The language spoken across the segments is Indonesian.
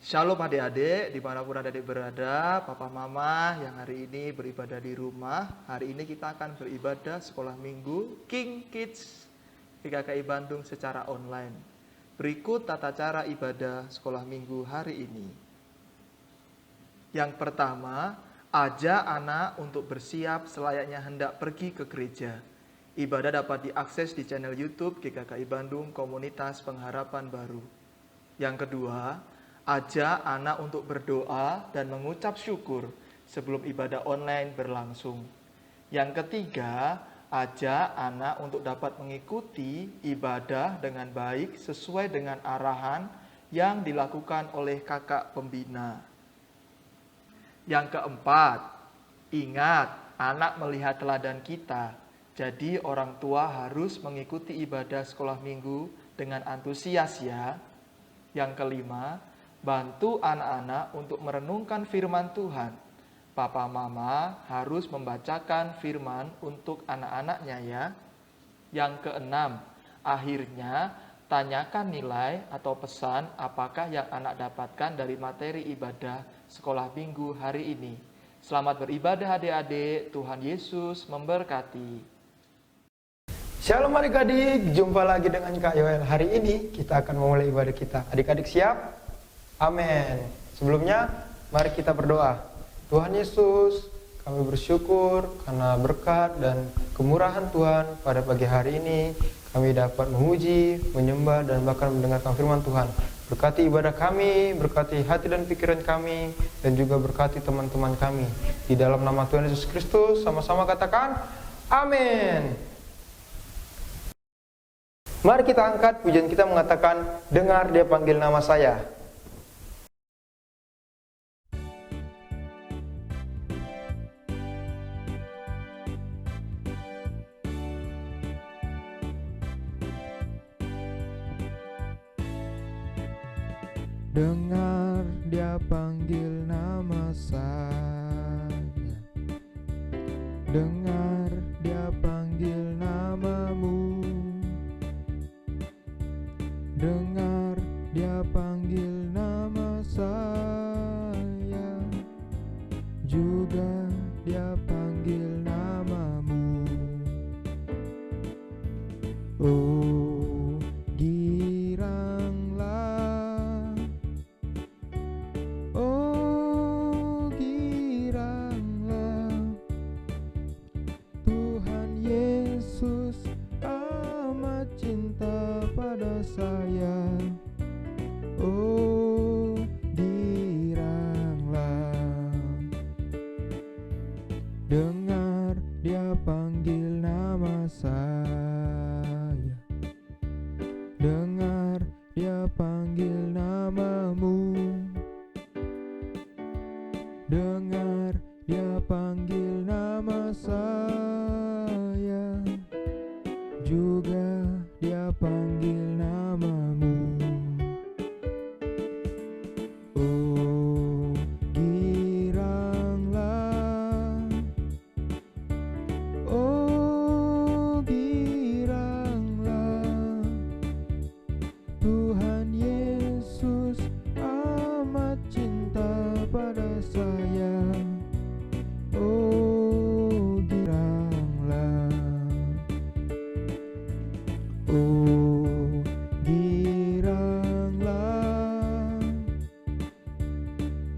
Shalom adik-adik, dimanapun adik-adik berada, papa mama yang hari ini beribadah di rumah. Hari ini kita akan beribadah sekolah minggu King Kids GKKI Bandung secara online. Berikut tata cara ibadah sekolah minggu hari ini. Yang pertama, ajak anak untuk bersiap selayaknya hendak pergi ke gereja. Ibadah dapat diakses di channel YouTube GKKI Bandung Komunitas Pengharapan Baru. Yang kedua, ajak anak untuk berdoa dan mengucap syukur sebelum ibadah online berlangsung. Yang ketiga, ajak anak untuk dapat mengikuti ibadah dengan baik sesuai dengan arahan yang dilakukan oleh kakak pembina. Yang keempat, ingat anak melihat teladan kita. Jadi orang tua harus mengikuti ibadah sekolah minggu dengan antusias ya. Yang kelima, bantu anak-anak untuk merenungkan firman Tuhan. Papa mama harus membacakan firman untuk anak-anaknya ya. Yang keenam, akhirnya tanyakan nilai atau pesan apakah yang anak dapatkan dari materi ibadah sekolah minggu hari ini. Selamat beribadah adik-adik, Tuhan Yesus memberkati. Shalom adik-adik, jumpa lagi dengan Kak Yoel. Hari ini kita akan memulai ibadah kita. Adik-adik siap? Amin. Sebelumnya, mari kita berdoa. Tuhan Yesus, kami bersyukur karena berkat dan kemurahan Tuhan pada pagi hari ini. Kami dapat memuji, menyembah, dan bahkan mendengarkan firman Tuhan. Berkati ibadah kami, berkati hati dan pikiran kami, dan juga berkati teman-teman kami. Di dalam nama Tuhan Yesus Kristus, sama-sama katakan, Amin. Mari kita angkat pujian kita mengatakan, dengar dia panggil nama saya. Dengar dia panggil nama saya. Dengar dia panggil namamu. Dengar dia panggil nama saya. Juga dia panggil namamu. Oh, giranglah. Oh, giranglah. Tuhan Yesus amat cinta pada saya. Oh, giranglah. Dengar dia panggil nama saya. Dengar dia panggil namamu. Dengar dia panggil nama saya. Juga dia panggil namamu. Oh, giranglah. Oh, giranglah. Tuhan Yesus amat cinta pada saya. Oh, giranglah. Oh, giranglah.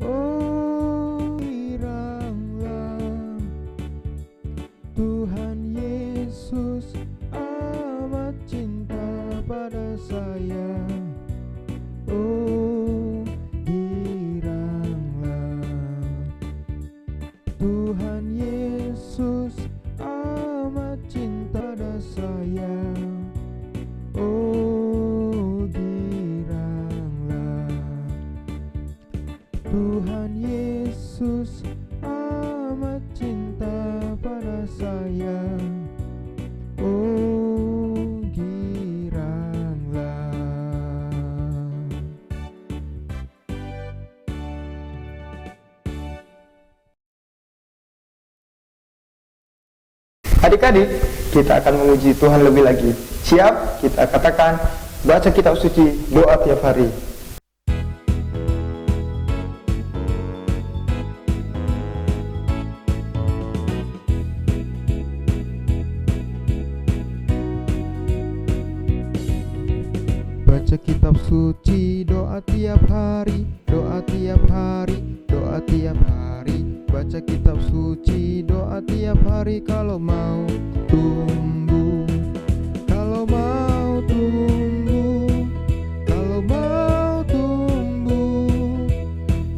Oh, giranglah. Tuhan Yesus amat cinta pada saya. Oh, giranglah. Tuhan Yesus amat cinta pada saya. Oh, giranglah. Tuhan Yesus amat cinta pada saya. Oh, giranglah. Adik-adik, kita akan memuji Tuhan lebih lagi. Siap? Kita katakan, baca kitab suci, doa tiap hari. hari, doa tiap hari, doa tiap hari. Baca kitab suci, doa tiap hari kalau mau tumbuh. Kalau mau tumbuh, kalau mau tumbuh.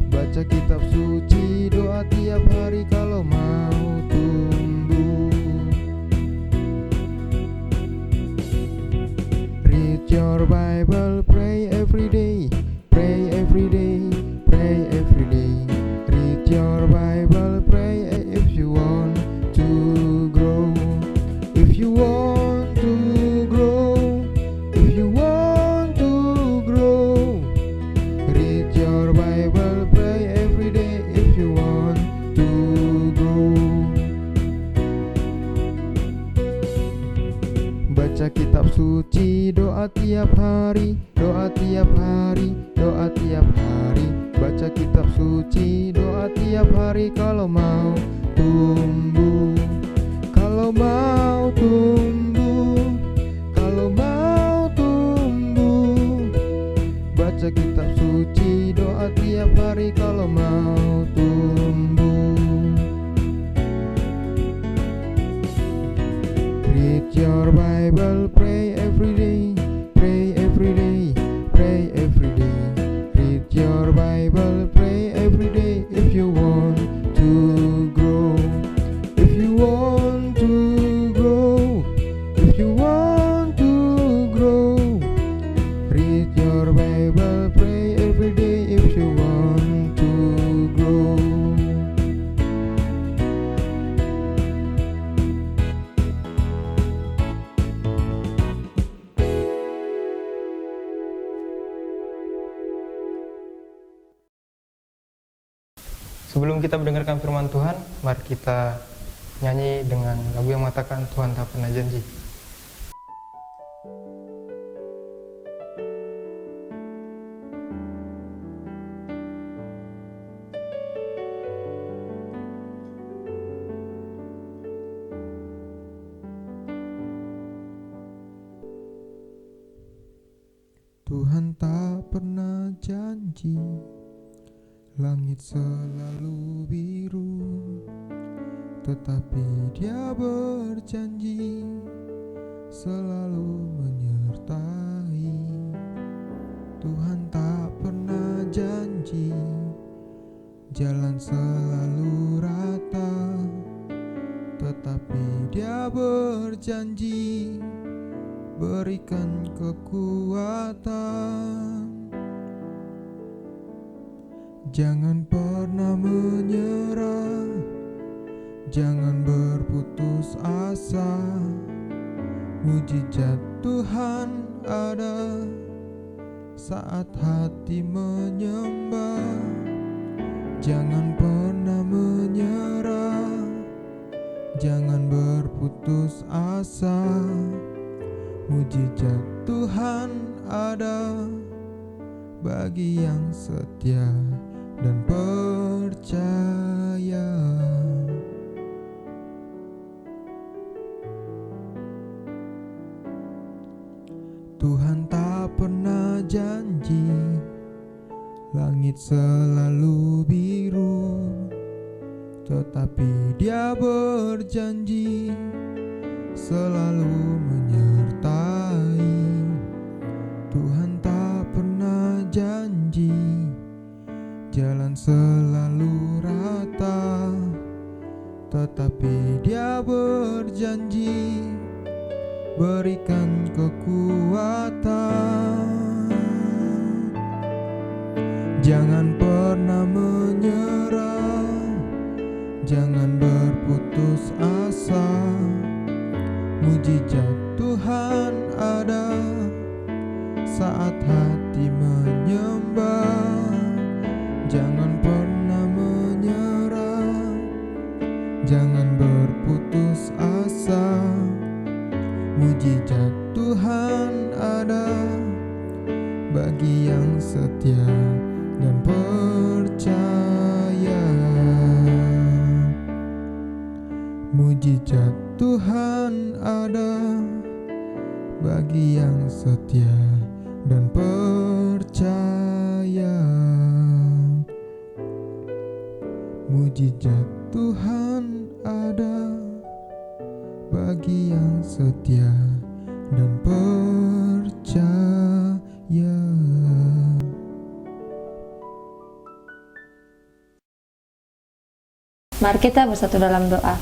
Baca kitab suci, doa tiap hari kalau mau tumbuh. Read your Bible, pray every day, pray every day, pray every day. Read your Bible, pray if you want to grow. If you want to grow, if you want to grow. Read your Bible, pray every day if you want to grow. Baca kitab suci, doa tiap hari, doa tiap hari, doa tiap hari. Baca kitab suci, doa tiap hari kalau mau tumbuh. Kalau mau tumbuh, kalau mau tumbuh. Baca kitab suci, doa tiap hari kalau mau tumbuh. Read your Bible, pray every day, pray every day, pray every day. Read your Bible, pray every day if you want to grow. If you want to grow, if you want to grow. Read your Bible, pray every day if you want to grow. Sebelum kita mendengarkan firman Tuhan, mari kita nyanyi dengan lagu yang mengatakan Tuhan tak pernah janji. Tuhan tak pernah janji, langit selalu biru, tetapi Dia berjanji selalu menyertai. Tuhan tak pernah janji jalan selalu rata, tetapi Dia berjanji berikan kekuatan. Jangan pernah menyerah, jangan berputus asa. Mujizat Tuhan ada saat hati menyembah. Jangan pernah menyerah, jangan berputus asa. Mujizat Tuhan ada bagi yang setia dan percaya. Tuhan tak pernah janji langit selalu biru, tetapi Dia berjanji selalu menyertai. Tuhan tak pernah janji jalan selalu rata, tetapi Dia berjanji berikan kekuatan. Jangan pernah menyerah, jangan berputus asa. Mujizat Tuhan ada saat hati menyembah. Jangan pernah menyerah, jangan berputus asa. Mujizat Tuhan ada bagi yang setia dan percaya. Mujizat Tuhan ada bagi yang setia dan percaya. mujizat Tuhan ada bagi yang setia dan percaya. Mari kita bersatu dalam doa.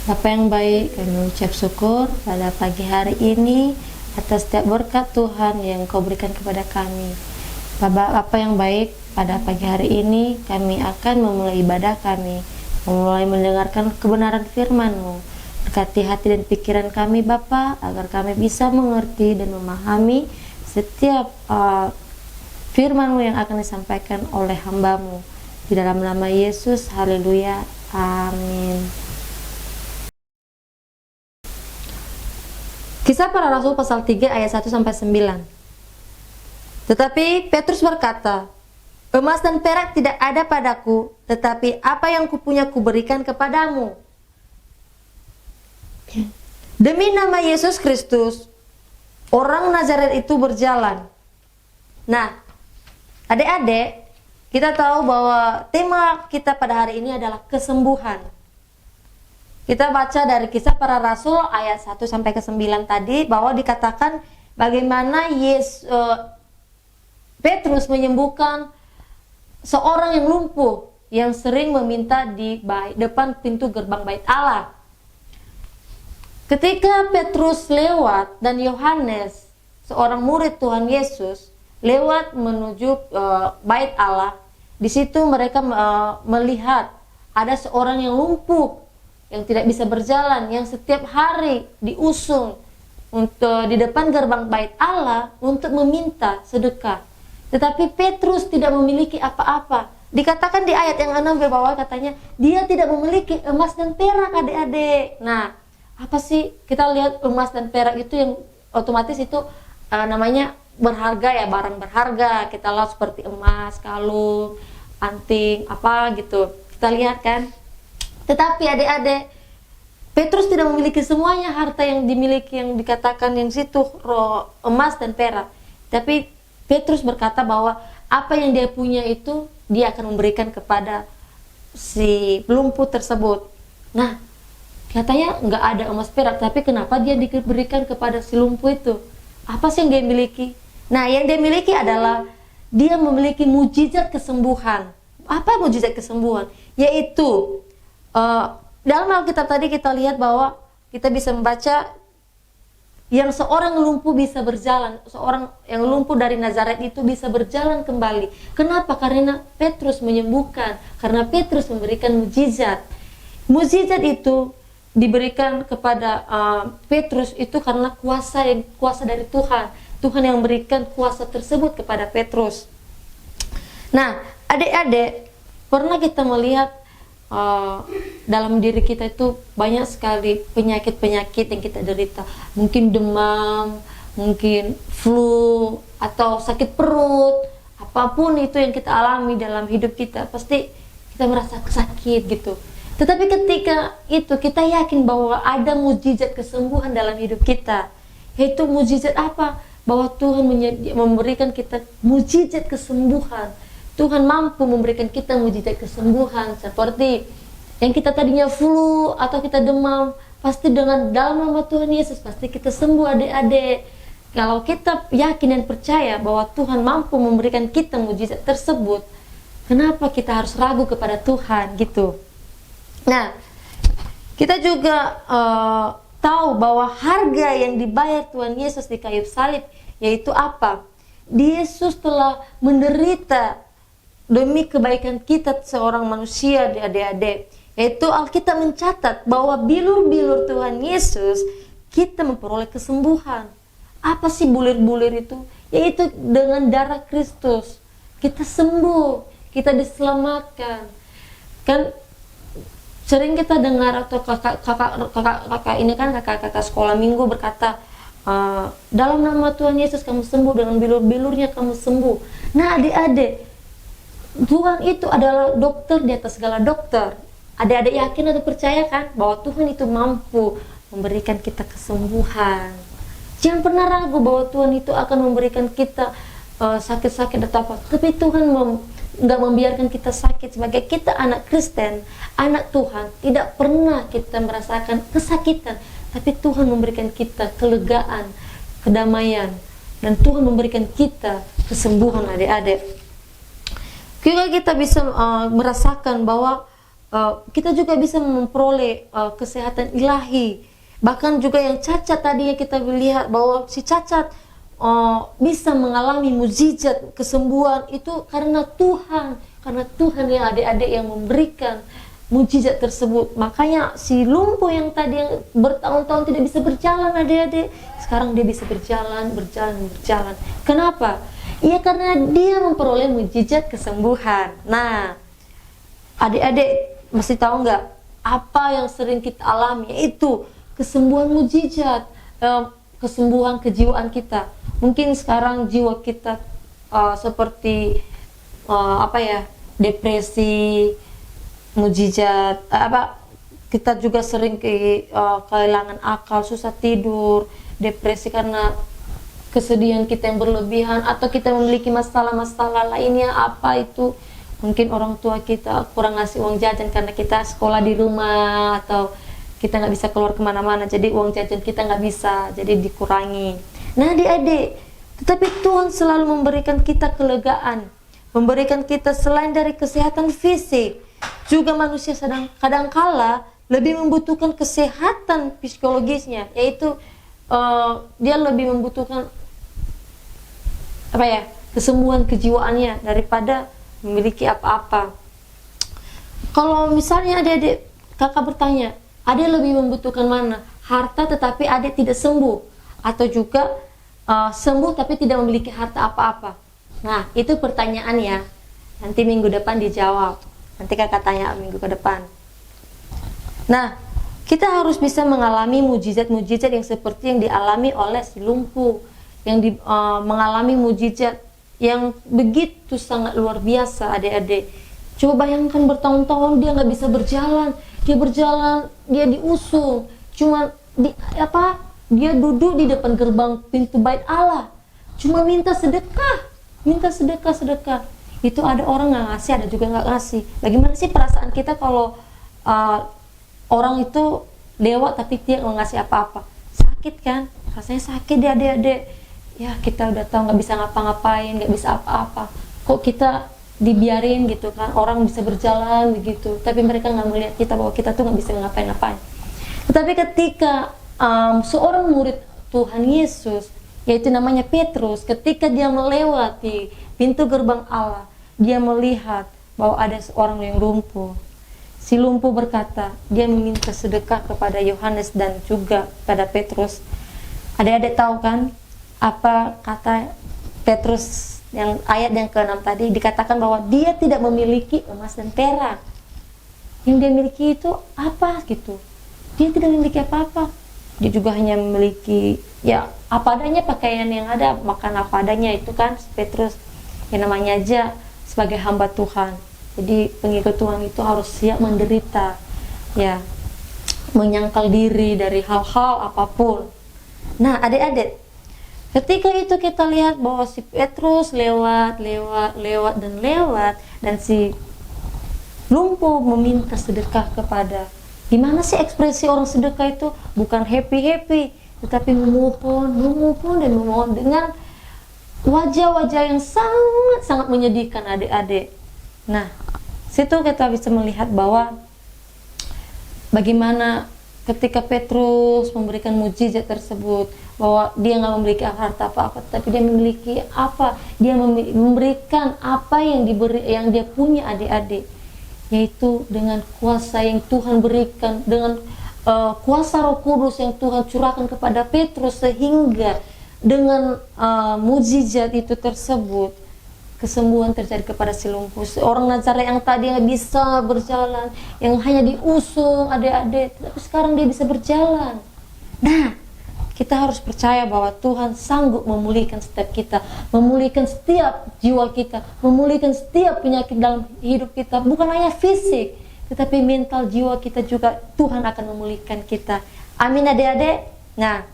Bapa yang baik, kami ucap syukur pada pagi hari ini atas setiap berkat Tuhan yang Kau berikan kepada kami. Bapa yang baik, pada pagi hari ini kami akan memulai ibadah kami, memulai mendengarkan kebenaran firman-Mu. Berkati hati dan pikiran kami Bapa, agar kami bisa mengerti dan memahami setiap firman-Mu yang akan disampaikan oleh hamba-Mu. Di dalam nama Yesus, haleluya, amin. Kisah Para Rasul pasal 3 ayat 1-9. Tetapi Petrus berkata, emas dan perak tidak ada padaku, tetapi apa yang kupunya kuberikan kepadamu. Demi nama Yesus Kristus, orang Nazaret itu berjalan. Nah, adik-adik, kita tahu bahwa tema kita pada hari ini adalah kesembuhan. Kita baca dari Kisah Para Rasul ayat 1-9 tadi, bahwa dikatakan bagaimana Petrus menyembuhkan seorang yang lumpuh yang sering meminta di depan pintu gerbang bait Allah. Ketika Petrus lewat dan Yohanes, seorang murid Tuhan Yesus, lewat menuju bait Allah, di situ mereka melihat ada seorang yang lumpuh, yang tidak bisa berjalan, yang setiap hari diusung di depan gerbang bait Allah untuk meminta sedekah. Tetapi Petrus tidak memiliki apa-apa. Dikatakan di ayat yang 6 di bawah, katanya dia tidak memiliki emas dan perak, adik-adik. Nah, apa sih? Kita lihat emas dan perak itu yang otomatis itu namanya berharga ya, barang berharga. Kita lihat seperti emas, kalung, anting, apa gitu. Kita lihat kan. Tetapi adik-adik, Petrus tidak memiliki semuanya harta yang dimiliki, yang dikatakan yang situ emas dan perak. Tapi Petrus berkata bahwa apa yang dia punya itu dia akan memberikan kepada si lumpuh tersebut. Nah, katanya nggak ada emas perak, tapi kenapa dia diberikan kepada si lumpuh itu? Apa sih yang dia miliki? Nah, yang dia miliki adalah dia memiliki mujizat kesembuhan. Apa mujizat kesembuhan? Yaitu dalam Alkitab tadi kita lihat bahwa kita bisa membaca yang seorang lumpuh bisa berjalan, seorang yang lumpuh dari Nazaret itu bisa berjalan kembali. Kenapa? Karena Petrus menyembuhkan, karena Petrus memberikan mujizat. Mujizat itu diberikan kepada Petrus itu karena kuasa dari Tuhan. Tuhan yang memberikan kuasa tersebut kepada Petrus. Nah, adik-adik, pernah kita melihat dalam diri kita itu banyak sekali penyakit-penyakit yang kita derita. Mungkin demam, mungkin flu, atau sakit perut. Apapun itu yang kita alami dalam hidup kita, pasti kita merasa sakit gitu. Tetapi ketika itu kita yakin bahwa ada mujizat kesembuhan dalam hidup kita. Yaitu mujizat apa? Bahwa Tuhan memberikan kita mujizat kesembuhan. Tuhan mampu memberikan kita mujizat kesembuhan, seperti yang kita tadinya flu atau kita demam, pasti dengan dalam nama Tuhan Yesus pasti kita sembuh, adik-adik. Kalau kita yakin dan percaya bahwa Tuhan mampu memberikan kita mujizat tersebut, kenapa kita harus ragu kepada Tuhan gitu? Nah, kita juga tahu bahwa harga yang dibayar Tuhan Yesus di kayu salib, yaitu apa? Yesus telah menderita demi kebaikan kita seorang manusia, adik-adik. Yaitu Alkitab mencatat bahwa bilur-bilur Tuhan Yesus kita memperoleh kesembuhan. Apa sih bulir-bulir itu? Yaitu dengan darah Kristus kita sembuh, kita diselamatkan. Kan sering kita dengar atau kakak ini kan kakak sekolah minggu berkata, dalam nama Tuhan Yesus kamu sembuh, dengan bilur-bilurnya kamu sembuh. Nah, adik-adik, Tuhan itu adalah dokter di atas segala dokter. Adik-adik yakin atau percaya kan bahwa Tuhan itu mampu memberikan kita kesembuhan. Jangan pernah ragu bahwa Tuhan itu akan memberikan kita sakit-sakit atau apa. Tapi Tuhan nggak membiarkan kita sakit. Sebagai kita anak Kristen, anak Tuhan, tidak pernah kita merasakan kesakitan, tapi Tuhan memberikan kita kelegaan, kedamaian, dan Tuhan memberikan kita kesembuhan adik-adik. Juga kita bisa merasakan bahwa kita juga bisa memperoleh kesehatan ilahi. Bahkan juga yang cacat tadi yang kita lihat bahwa si cacat bisa mengalami mukjizat kesembuhan itu karena Tuhan ya adik-adik yang memberikan mukjizat tersebut. Makanya si lumpuh yang tadi yang bertahun-tahun tidak bisa berjalan adik-adik, sekarang dia bisa berjalan. Kenapa? Iya, karena dia memperoleh mukjizat kesembuhan. Nah, adik-adik masih tahu nggak apa yang sering kita alami, yaitu kesembuhan mukjizat, kesembuhan kejiwaan kita. Mungkin sekarang jiwa kita seperti depresi, mukjizat, kita juga sering kehilangan akal, susah tidur, depresi karena kesedihan kita yang berlebihan, atau kita memiliki masalah-masalah lainnya. Apa itu? Mungkin orang tua kita kurang ngasih uang jajan karena kita sekolah di rumah, atau kita nggak bisa keluar kemana-mana, jadi uang jajan kita nggak bisa, jadi dikurangi. Nah adik-adik, tetapi Tuhan selalu memberikan kita kelegaan, memberikan kita selain dari kesehatan fisik, juga manusia kadangkala lebih membutuhkan kesehatan psikologisnya, yaitu dia lebih membutuhkan kesembuhan kejiwaannya daripada memiliki apa-apa. Kalau misalnya adik-adik, kakak bertanya, adik lebih membutuhkan mana? Harta tetapi adik tidak sembuh, atau juga sembuh tapi tidak memiliki harta apa-apa? Nah, itu pertanyaan ya. Nanti minggu depan dijawab. Nanti kakak tanya minggu ke depan. Nah, kita harus bisa mengalami mukjizat-mukjizat yang seperti yang dialami oleh si lumpuh, yang mengalami mukjizat yang begitu sangat luar biasa adik-adik. Coba bayangkan bertahun-tahun dia nggak bisa berjalan, dia diusung, cuma dia duduk di depan gerbang pintu bait Allah, cuma minta sedekah. Itu ada orang nggak ngasih, ada juga nggak ngasih. Bagaimana sih perasaan kita kalau orang itu lewat tapi dia nggak ngasih apa-apa? Sakit kan? Rasanya sakit ya adik-adik. Ya kita udah tahu nggak bisa ngapa-ngapain, nggak bisa apa-apa. Kok kita dibiarin gitu kan? Orang bisa berjalan begitu, tapi mereka nggak melihat kita bahwa kita tuh nggak bisa ngapain-ngapain. Tetapi ketika seorang murid Tuhan Yesus, yaitu namanya Petrus, ketika dia melewati pintu gerbang Allah, dia melihat bahwa ada seorang yang lumpuh. Si lumpuh berkata, dia meminta sedekah kepada Yohanes dan juga pada Petrus. Adik-adik tahu kan apa kata Petrus yang ayat yang ke-6 tadi? Dikatakan bahwa dia tidak memiliki emas dan perak. Yang dia miliki itu apa gitu? Dia tidak memiliki apa-apa. Dia juga hanya memiliki ya apa adanya, pakaian yang ada, makan apa adanya. Itu kan Petrus yang namanya aja sebagai hamba Tuhan. Jadi pengikut Tuhan itu harus siap menderita, ya, menyangkal diri dari hal-hal apapun. Nah adik-adik, ketika itu kita lihat bahwa si Petrus lewat dan si lumpuh meminta sedekah kepada. Gimana sih ekspresi orang sedekah itu? Bukan happy, tetapi memohon dengan wajah-wajah yang sangat menyedihkan adik-adik. Nah, situ kita bisa melihat bahwa bagaimana ketika Petrus memberikan mukjizat tersebut, bahwa dia nggak memiliki harta apa-apa, tapi dia memiliki apa? Dia memberikan apa yang dia punya adik-adik, yaitu dengan kuasa yang Tuhan berikan, dengan kuasa Roh Kudus yang Tuhan curahkan kepada Petrus, sehingga dengan mukjizat itu tersebut kesembuhan terjadi kepada si lumpuh. Orang Nazaret yang tadi nggak bisa berjalan, yang hanya diusung adik-adik, tapi sekarang dia bisa berjalan. Nah, kita harus percaya bahwa Tuhan sanggup memulihkan setiap kita, memulihkan setiap jiwa kita, memulihkan setiap penyakit dalam hidup kita, bukan hanya fisik, tetapi mental jiwa kita juga Tuhan akan memulihkan kita. Amin adik-adik. Nah,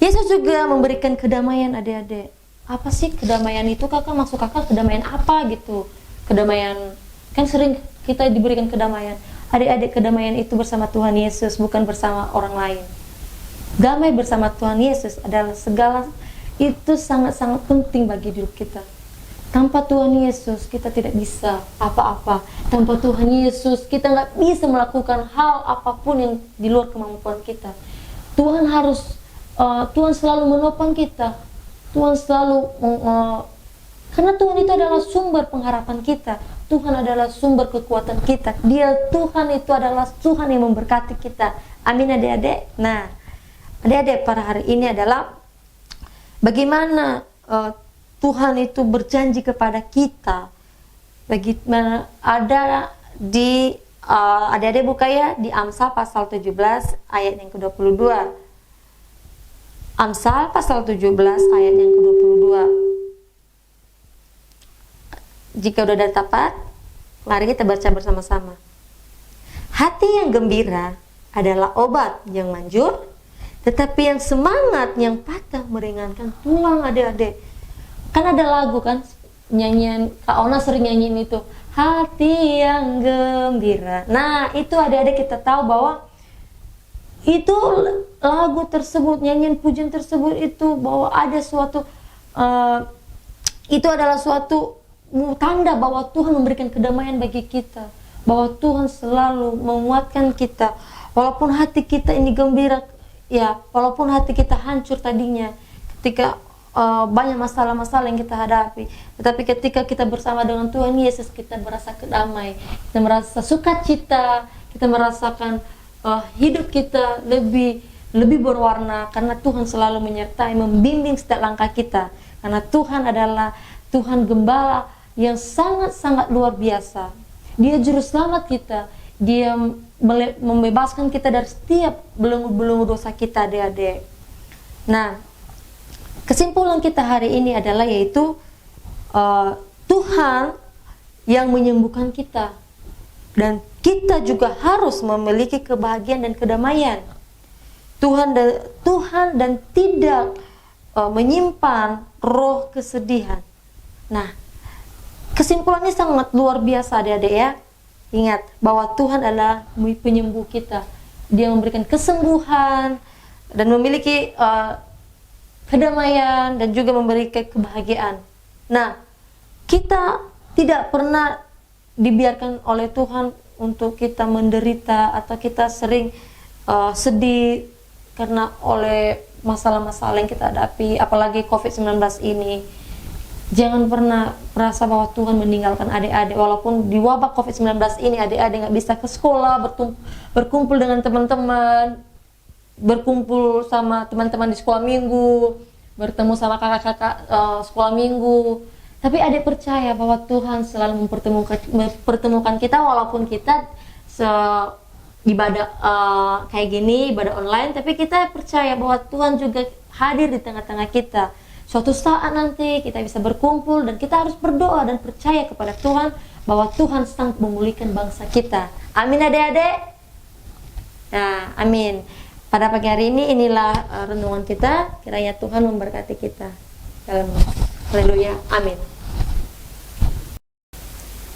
Yesus juga memberikan kedamaian adik-adik. Apa sih kedamaian itu kakak? Maksud kakak kedamaian apa gitu? kedamaian. Kan sering kita diberikan kedamaian. Adik-adik, kedamaian itu bersama Tuhan Yesus, bukan bersama orang lain. Damai bersama Tuhan Yesus adalah segala, itu sangat-sangat penting bagi hidup kita. Tanpa Tuhan Yesus kita tidak bisa apa-apa. Tanpa Tuhan Yesus kita nggak bisa melakukan hal apapun yang di luar kemampuan kita. Tuhan selalu menopang kita. Tuhan selalu karena Tuhan itu adalah sumber pengharapan kita. Tuhan adalah sumber kekuatan kita. Tuhan itu adalah Tuhan yang memberkati kita. Amin adik-adik. Nah, adik-adik, pada hari ini adalah bagaimana Tuhan itu berjanji kepada kita. Bagaimana ada di adik-adik buka ya di Amsal pasal 17 ayat yang ke-22. Amsal pasal 17 ayat yang ke-22. Jika sudah dapat, mari kita baca bersama-sama. Hati yang gembira adalah obat yang manjur, tetapi yang semangat yang patah meringankan tulang, adik-adik. Kan ada lagu kan, nyanyian Kak Ona sering nyanyiin itu, hati yang gembira. Nah, itu adik-adik kita tahu bahwa itu lagu tersebut, nyanyian pujian tersebut itu bahwa ada suatu itu adalah suatu tanda bahwa Tuhan memberikan kedamaian bagi kita, bahwa Tuhan selalu menguatkan kita walaupun hati kita ini gembira ya, walaupun hati kita hancur tadinya ketika banyak masalah-masalah yang kita hadapi, tetapi ketika kita bersama dengan Tuhan Yesus kita merasa kedamai, kita merasa sukacita, kita merasakan hidup kita lebih berwarna karena Tuhan selalu menyertai, membimbing setiap langkah kita, karena Tuhan adalah Tuhan Gembala yang sangat-sangat luar biasa. Dia juru selamat kita, Dia membebaskan kita dari setiap belenggu-belenggu dosa kita, adik-adik. Nah, kesimpulan kita hari ini adalah yaitu Tuhan yang menyembuhkan kita, dan kita juga harus memiliki kebahagiaan dan kedamaian. Tuhan dan tidak menyimpan roh kesedihan. Nah, kesimpulannya sangat luar biasa, adik-adik ya. Ingat bahwa Tuhan adalah penyembuh kita. Dia memberikan kesembuhan dan memiliki kedamaian dan juga memberikan kebahagiaan. Nah, kita tidak pernah dibiarkan oleh Tuhan untuk kita menderita atau kita sering sedih karena oleh masalah-masalah yang kita hadapi, apalagi COVID-19 ini. Jangan pernah merasa bahwa Tuhan meninggalkan adik-adik. Walaupun di wabah COVID-19 ini adik-adik nggak bisa ke sekolah, berkumpul dengan teman-teman, berkumpul sama teman-teman di sekolah minggu, bertemu sama kakak-kakak sekolah minggu. Tapi adik percaya bahwa Tuhan selalu mempertemukan kita, walaupun kita ibadah kayak gini, ibadah online, tapi kita percaya bahwa Tuhan juga hadir di tengah-tengah kita. Suatu saat nanti kita bisa berkumpul dan kita harus berdoa dan percaya kepada Tuhan bahwa Tuhan sanggup memulihkan bangsa kita. Amin adik-adik. Nah, amin. Pada pagi hari ini inilah renungan kita. Kiranya Tuhan memberkati kita. Dalam haleluya. Amin.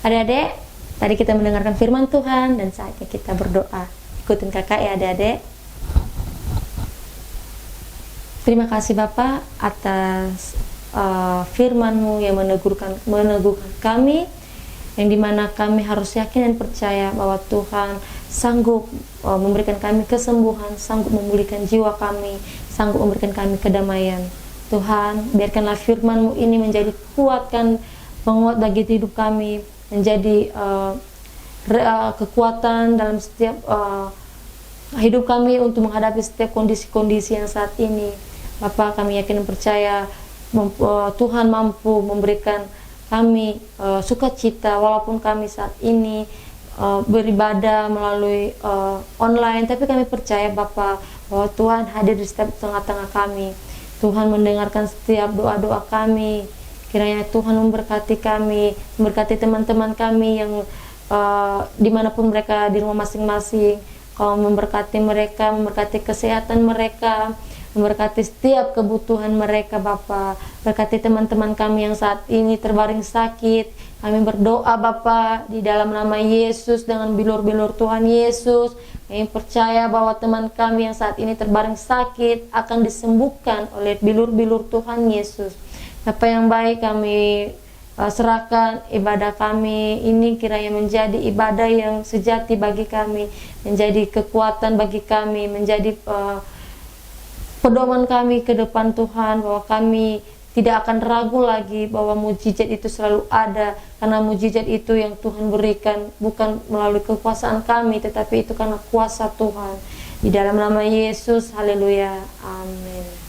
Adik-adik, tadi kita mendengarkan firman Tuhan dan saatnya kita berdoa. Ikutin kakak ya adik-adik. Terima kasih Bapak atas firman-Mu yang meneguhkan kami, yang dimana kami harus yakin dan percaya bahwa Tuhan sanggup memberikan kami kesembuhan, sanggup memulihkan jiwa kami, sanggup memberikan kami kedamaian. Tuhan, biarkanlah firman-Mu ini menjadi penguat bagi hidup kami, menjadi kekuatan dalam setiap hidup kami untuk menghadapi setiap kondisi-kondisi yang saat ini. Bapak, kami yakin dan percaya Tuhan mampu memberikan kami sukacita walaupun kami saat ini beribadah melalui online, tapi kami percaya Bapak bahwa Tuhan hadir di setiap tengah-tengah kami. Tuhan mendengarkan setiap doa-doa kami. Kiranya Tuhan memberkati kami, memberkati teman-teman kami yang dimanapun mereka di rumah masing-masing. Kau memberkati mereka, memberkati kesehatan mereka, memberkati setiap kebutuhan mereka Bapa. Berkati teman-teman kami yang saat ini terbaring sakit. Kami berdoa Bapa di dalam nama Yesus, dengan bilur-bilur Tuhan Yesus. Kami percaya bahwa teman kami yang saat ini terbaring sakit akan disembuhkan oleh bilur-bilur Tuhan Yesus. Bapa yang baik, kami serahkan ibadah kami ini kiranya menjadi ibadah yang sejati bagi kami, menjadi kekuatan bagi kami, menjadi pedoman kami ke depan Tuhan, bahwa kami tidak akan ragu lagi bahwa mujizat itu selalu ada, karena mujizat itu yang Tuhan berikan bukan melalui kekuasaan kami, tetapi itu karena kuasa Tuhan. Di dalam nama Yesus, haleluya, amin.